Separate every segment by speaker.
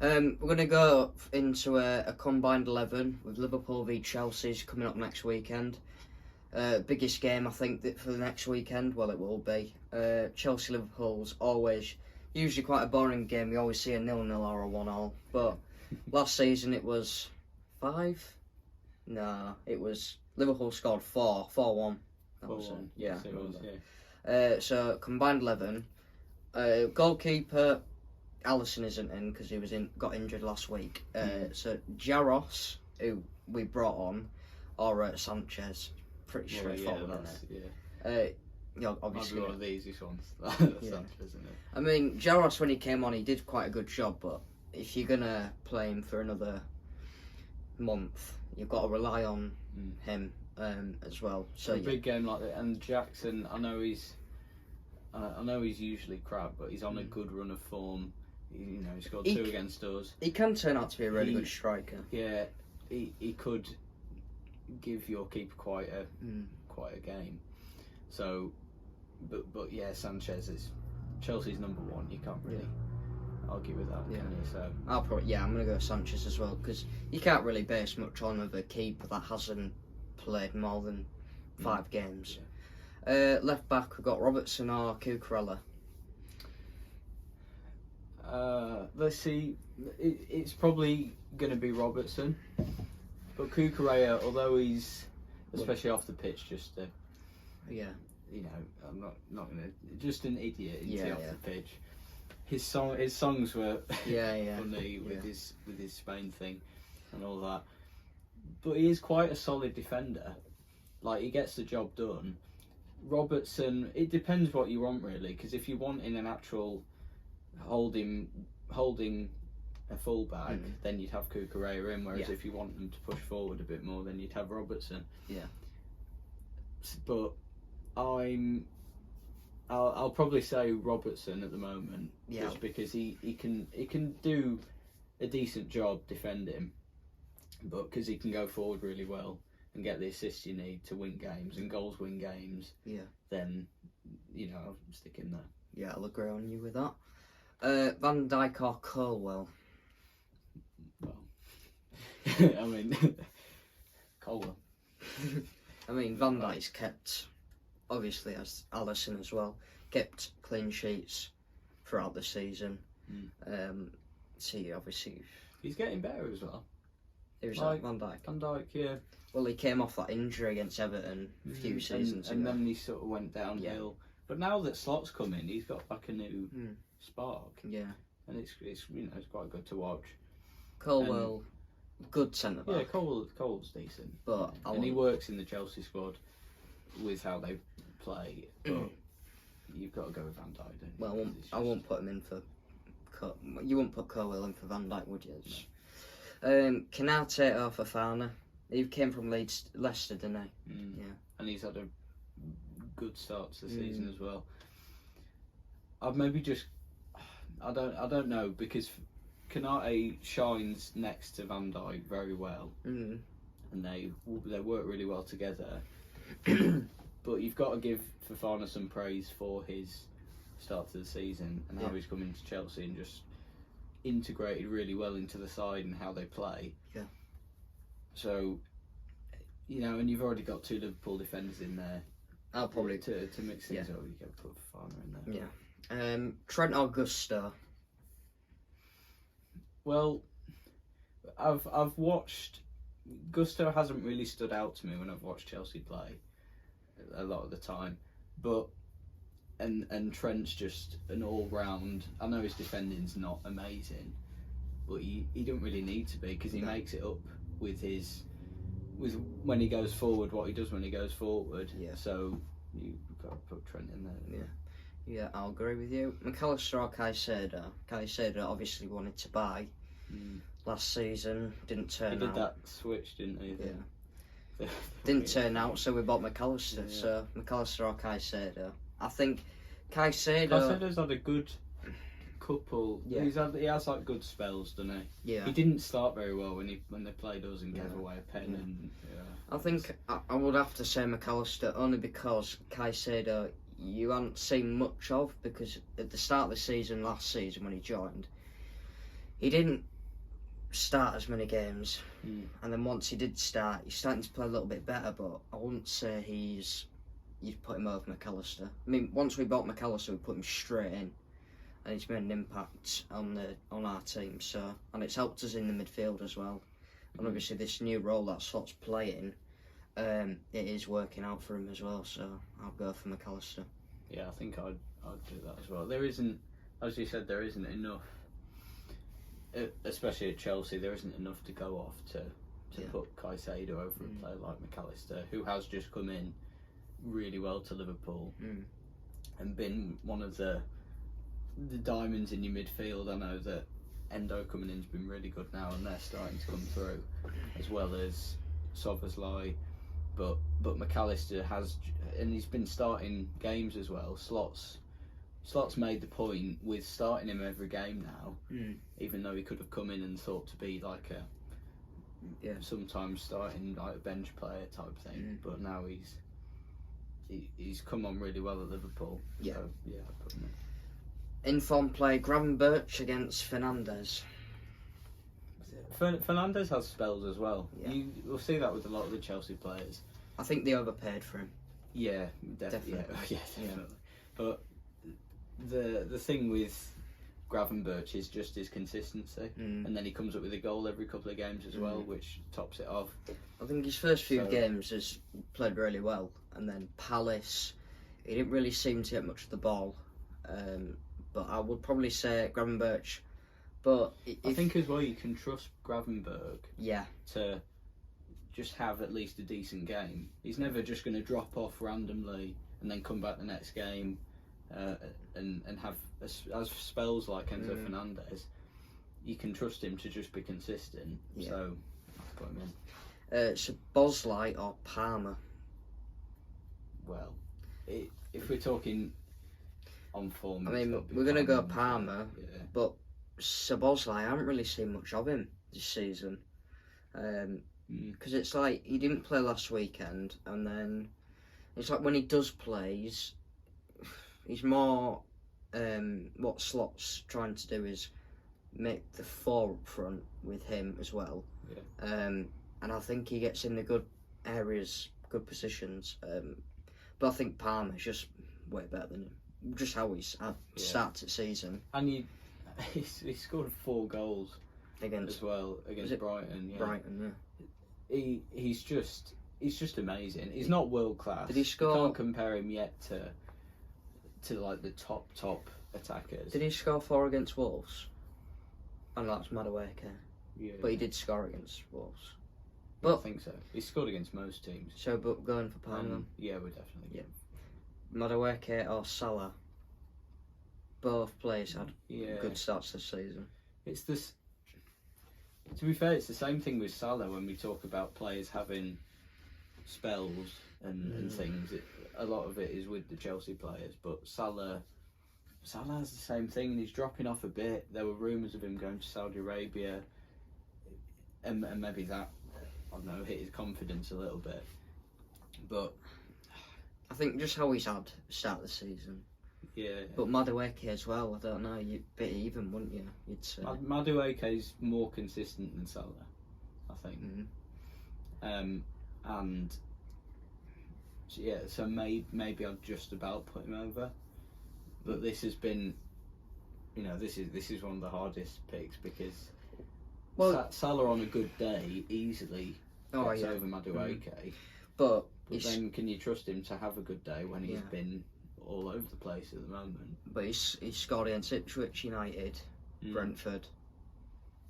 Speaker 1: We're going to go into a combined 11 with Liverpool v Chelsea's coming up next weekend. Biggest game, I think, for the next weekend. Well, it will be. Chelsea-Liverpool's usually quite a boring game. You always see a 0-0 or a 1-0. But last season it was 5? No, it was Liverpool scored 4-1. That was it. Yeah.
Speaker 2: Yes, it was, yeah.
Speaker 1: So combined 11. Goalkeeper Alisson isn't in because he got injured last week. So Jaros, who we brought on, or Sanchez. Pretty straightforward, isn't it? Obviously
Speaker 2: Might be one of the easiest ones.
Speaker 1: Yeah.
Speaker 2: Sanchez, isn't it?
Speaker 1: I mean, Jaros, when he came on, he did quite a good job, but if you're going to play him for another month, you've got to rely on him as well. So
Speaker 2: a big game like that. And Jackson, I know he's usually crap, but he's on a good run of form. He scored 2 against us.
Speaker 1: He can turn out to be a really good striker.
Speaker 2: Yeah, he could give your keeper quite a game. So, but yeah, Sanchez is Chelsea's number 1. You can't really argue with that, can you? So
Speaker 1: I'm going to go Sanchez as well because you can't really base much on of a keeper that hasn't played more than 5 games. Yeah. Left back, we've got Robertson or Cucurella.
Speaker 2: Let's see. It's probably going to be Robertson, but Cucurella, although he's especially off the pitch, just I'm not gonna just an idiot off the pitch. His songs were funny with his Spain thing and all that, but he is quite a solid defender. Like, he gets the job done. Robertson, it depends what you want really, because if you want in an actual holding a fullback, then you'd have Cucurella in, whereas if you want them to push forward a bit more, then you'd have Robertson.
Speaker 1: Yeah.
Speaker 2: But I'll probably say Robertson at the moment, just because he can do a decent job defending, but because he can go forward really well and get the assists you need to win games, and goals win games. Yeah. Then I'll stick in there.
Speaker 1: Yeah, I'll agree on you with that. Van Dijk or Colwell?
Speaker 2: Well, I mean, Colwell.
Speaker 1: I mean, Van Dijk's kept, obviously, as Alisson as well, kept clean sheets throughout the season. Obviously,
Speaker 2: he's getting better as well.
Speaker 1: Who's that? Van Dijk.
Speaker 2: Van Dijk, yeah.
Speaker 1: Well, he came off that injury against Everton a few seasons ago.
Speaker 2: And then he sort of went downhill. Yeah. But now that Slot's come in, he's got back a new spark.
Speaker 1: Yeah.
Speaker 2: And it's quite good to watch.
Speaker 1: Colwell, good centre back.
Speaker 2: Yeah, Colwell's decent.
Speaker 1: But
Speaker 2: he works in the Chelsea squad with how they play. But you've got to go with Van Dijk, don't you?
Speaker 1: Well, I won't put him in for. You wouldn't put Colwell in for Van Dijk, would you? No. Canate or Fofana? He came from Leicester, didn't he? Yeah.
Speaker 2: And he's had a good start to the season as well. I'd maybe just, I don't know, because Canate shines next to Van Dijk very well, and they work really well together. But you've got to give Fofana some praise for his start to the season and how he's come into Chelsea and just integrated really well into the side and how they play.
Speaker 1: Yeah.
Speaker 2: So, and you've already got 2 Liverpool defenders in there.
Speaker 1: I'll probably
Speaker 2: to mix things up. You can put Fofana in there.
Speaker 1: Yeah. Trent or Gusto?
Speaker 2: Well, I've watched. Gusto hasn't really stood out to me when I've watched Chelsea play a lot of the time, but and Trent's just an all round. I know his defending's not amazing, but he don't really need to be, because he makes it up with when he goes forward, what he does when he goes forward. Yeah. So you've got to put Trent in there.
Speaker 1: Yeah. Yeah, I'll agree with you. McAllister or Caicedo? Caicedo obviously wanted to buy last season, didn't turn out.
Speaker 2: He did that switch, didn't he?
Speaker 1: Yeah. Didn't turn out, so we bought McAllister. Yeah. So McAllister or Caicedo? I think
Speaker 2: Caicedo's had a good couple. Yeah. He has like good spells, doesn't he? Yeah. He didn't start very well when they played us and gave away a pen. Yeah. And
Speaker 1: I think I would have to say McAllister, only because Caicedo you haven't seen much of, because at the start of the season last season when he joined, he didn't start as many games, and then once he did start, he's starting to play a little bit better. But I wouldn't say you'd put him over McAllister. I mean, once we bought McAllister, we put him straight in, and he's made an impact on our team. So, and it's helped us in the midfield as well. And obviously, this new role that Slot's playing, it is working out for him as well. So I'll go for McAllister.
Speaker 2: Yeah, I think I'd do that as well. There isn't, as you said, there isn't enough. Especially at Chelsea, there isn't enough to go off to put Caicedo over a player like McAllister, who has just come in really well to Liverpool and been one of the diamonds in your midfield. I know that Endo coming in's been really good now, and they're starting to come through, as well as Szoboszlai. But McAllister has, and he's been starting games as well. Slot's made the point with starting him every game now, even though he could have come in and thought to be like sometimes starting like a bench player type thing. But now he's come on really well at Liverpool.
Speaker 1: Yeah,
Speaker 2: so, yeah. I put him
Speaker 1: in. Inform play: Gravenberch against Fernandes.
Speaker 2: Fernandes has spells as well.
Speaker 1: Yeah.
Speaker 2: You'll see that with a lot of the Chelsea players.
Speaker 1: I think they overpaid for him.
Speaker 2: Yeah, definitely. Yeah, definitely. But the thing with Gravenberch is just his consistency, and then he comes up with a goal every couple of games as well, which tops it off.
Speaker 1: I think his first few games has played really well, and then Palace, he didn't really seem to get much of the ball. But I would probably say Gravenberch. But
Speaker 2: I think as well you can trust Gravenberch.
Speaker 1: Yeah.
Speaker 2: To just have at least a decent game. He's never just going to drop off randomly and then come back the next game. And have as spells like Enzo Fernandez, you can trust him to just be consistent. Yeah. So I'll put him in.
Speaker 1: Szoboszlai or Palmer?
Speaker 2: Well, if we're talking on form,
Speaker 1: I mean, we're going to go Palmer, but Szoboszlai, I haven't really seen much of him this season. Because it's like he didn't play last weekend, and then it's like when he does play, he's more. What Slot's trying to do is make the four up front with him as well. Yeah. And I think he gets in the good areas, good positions. But I think Palmer's just way better than him. Just how he's started the season.
Speaker 2: And he scored 4 goals against Brighton. Yeah.
Speaker 1: Brighton, yeah.
Speaker 2: He's just amazing. He's not world class.
Speaker 1: Did he score?
Speaker 2: You can't compare him yet to like the top attackers.
Speaker 1: Did he score 4 against Wolves? I know that's Madueke.
Speaker 2: Yeah.
Speaker 1: But he did score against Wolves.
Speaker 2: But I think so. He scored against most teams.
Speaker 1: So, but going for Palmer?
Speaker 2: Yeah, we're definitely.
Speaker 1: Yeah. Madueke or Salah? Both players had good starts this season.
Speaker 2: It's this. To be fair, it's the same thing with Salah when we talk about players having spells and things. A lot of it is with the Chelsea players, but Salah has the same thing, and he's dropping off a bit. There were rumours of him going to Saudi Arabia, and maybe that, I don't know, hit his confidence a little bit. But
Speaker 1: I think just how he's had start the season.
Speaker 2: Yeah.
Speaker 1: But Madueke as well, I don't know, you'd bit even, wouldn't you? You'd say.
Speaker 2: Madueke's more consistent than Salah, I think. And yeah, so maybe I'd just about put him over. But this has been, this is one of the hardest picks because Salah on a good day easily gets over Madueke.
Speaker 1: But
Speaker 2: then can you trust him to have a good day when he's been all over the place at the moment?
Speaker 1: But he's scored against Ipswich United, Brentford,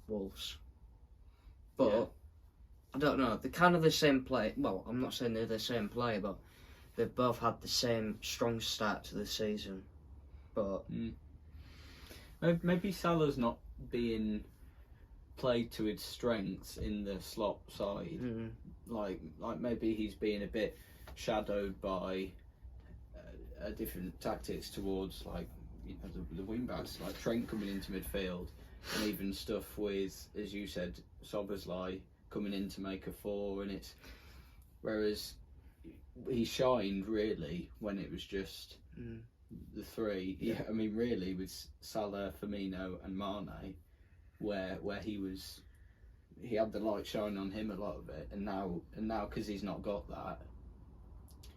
Speaker 1: Wolves. But I don't know, they're kind of the same play. Well, I'm not saying they're the same player, but they've both had the same strong start to the season. But
Speaker 2: maybe Salah's not being played to its strengths in the slot side. Like maybe he's being a bit shadowed by different tactics towards the wing backs, like Trent coming into midfield, and even stuff with, as you said, Szoboszlai coming in to make a 4, and it's whereas he shined really when it was just the 3. Yeah, I mean really with Salah, Firmino, and Mane, where he had the light shining on him a lot of it, and now because he's not got that,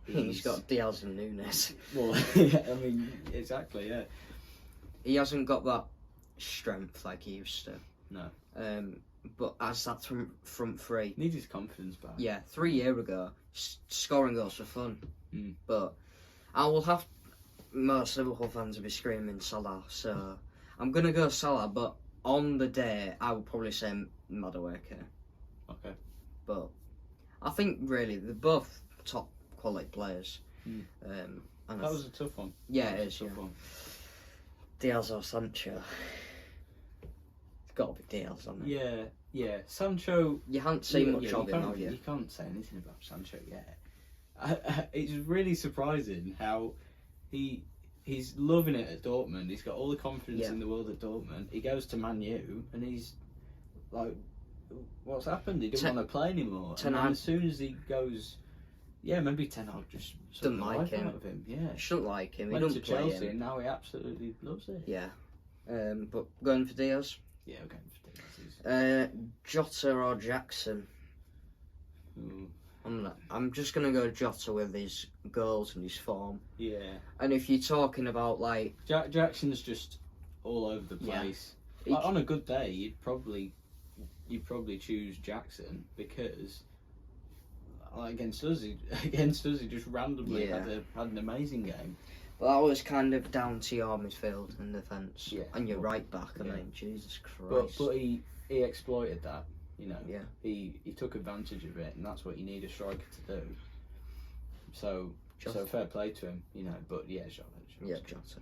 Speaker 1: he's got Diaz and Nunes.
Speaker 2: Well, yeah, I mean, exactly, yeah.
Speaker 1: He hasn't got that strength like he used to.
Speaker 2: No.
Speaker 1: But as that front three,
Speaker 2: needs his confidence back.
Speaker 1: Yeah, 3 years ago, scoring goals for fun. But I will have most Liverpool fans will be screaming Salah, so I'm gonna go Salah. But on the day, I would probably say Madueke.
Speaker 2: Okay.
Speaker 1: But I think really they're both top quality players.
Speaker 2: And that was a tough one.
Speaker 1: Yeah, it is.
Speaker 2: Tough one.
Speaker 1: Diaz or Sancho? It's got to be Diaz, hasn't
Speaker 2: it? Yeah. Sancho.
Speaker 1: You haven't seen much of him, have you?
Speaker 2: You can't say anything about Sancho yet. It's really surprising how he's loving it at Dortmund. He's got all the confidence in the world at Dortmund. He goes to Man U and he's like, what's happened? He doesn't want to play anymore. And then as soon as he goes, maybe Ten Hag just
Speaker 1: doesn't like him.
Speaker 2: Out of him. Yeah,
Speaker 1: shouldn't like him. He
Speaker 2: went
Speaker 1: doesn't
Speaker 2: to
Speaker 1: play
Speaker 2: Chelsea
Speaker 1: him.
Speaker 2: And now he absolutely loves it.
Speaker 1: Yeah, but going for Diaz.
Speaker 2: Yeah, we're going for Diaz.
Speaker 1: Jota or Jackson? I'm just gonna go Jota with his goals and his form.
Speaker 2: Yeah.
Speaker 1: And if you're talking about like
Speaker 2: Jackson's just all over the place. Yeah. Like, on a good day, you'd probably choose Jackson because against us, he just randomly had an amazing game.
Speaker 1: But that was kind of down to your midfield and defence.
Speaker 2: Yeah.
Speaker 1: And your right back. I mean, Jesus Christ.
Speaker 2: But he exploited that. You know,
Speaker 1: yeah.
Speaker 2: He took advantage of it, and that's what you need a striker to do. So fair play to him, you know. But Jota.
Speaker 1: Yeah, Jota.